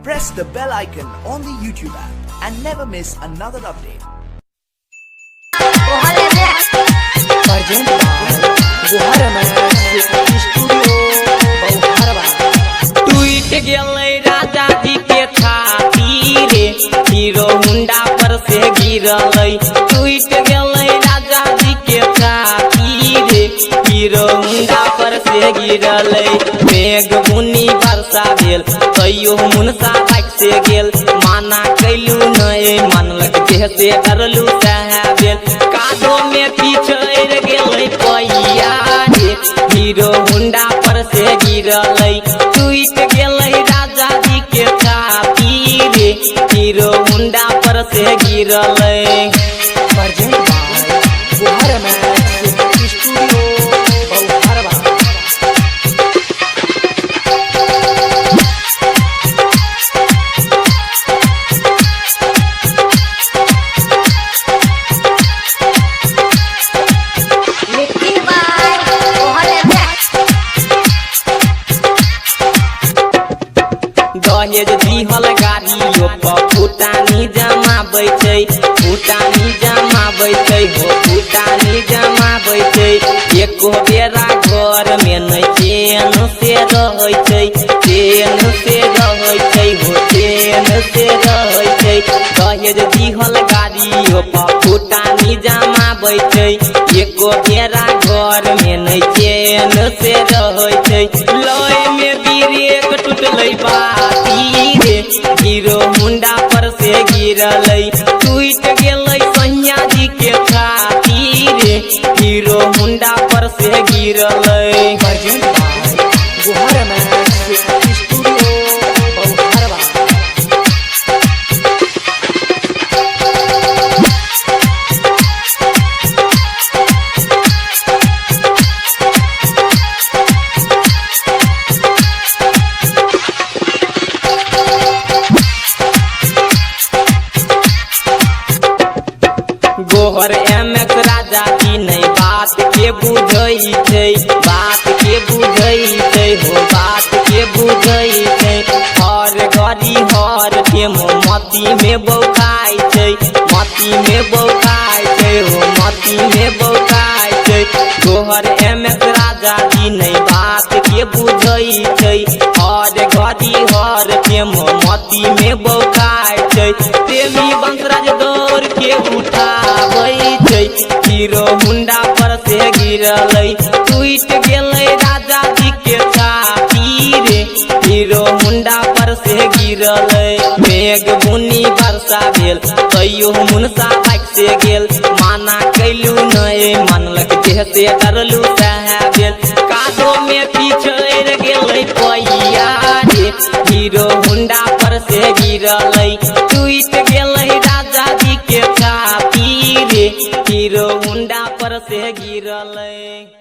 Press the bell icon on the YouTube app and never miss another update. टूट गेलै राजा जी के छाती रे, हीरो हुंडा पर से गिरलै। टूट गेलै राजा जी के छाती रे, हीरो हुंडा पर से गिरलै। मेघ बुनी वर्षा भेल तैयो मुनसा बाइक से गेल। माना कैलू नहीं मानलक, देह से डरलू सह भेल। कादो में पिछड़ गेलै पैया रे, हीरो हुंडा पर से गिरलै। टूट गेलै राजा जी के छाती रे, हीरो हुंडा पर से गिरलै। दहेज दिहल गाड़ियों पर फुटानी जमाबै छै, फुटानी जमाबै छै हो, फुटानी जमाबै छै। एको बेरा घर में नहीं चैन से रहै छै, चैन से रहै छै हो, चैन से रहै छै। दहेज दिहल गाड़ियों पर फुटानी जमाबै छै, एको बेरा घर में नहीं चैन से रहै छै। लय में ब्रेक टूटलै बाती रे, हीरो हुंडा पर से गिरलै। टूट गेलै सैया जी के छाती रे, हीरो हुंडा पर से गिरलै। गोहर एमएस राजा जी नहीं बात के बुझै छै, बात के बुझै छै हो, बात के बुझै छै। हर घड़ी हर टेम मती में बौखाइ छै, मती में बौखाइ छै हो, मती में बौखाइ छै। गोहर एमएस राजा जी नहीं बात के बुझै छै, हर घड़ी हर टेम मती में बौखाइ छै। प्रेमी बंसराज दौड़ के उठाबै छै, हीरो हुंडा पर से गिरलै। टूट गेलै राजा जी के छाती रे, हीरो हुंडा पर से गिरलै। मेघ बुनी वर्षा भेल तैयो मुनसा बाइक से गेल। माना कैलू नहीं मानलक, देह से डरलू सह भेल। कादो में पिछड़ गेलै पैया रे, हीरो हुंडा पर से गिरलै। टूट गेलै राजा जी के छाती रे, हीरो हुंडा पर से गिरलै।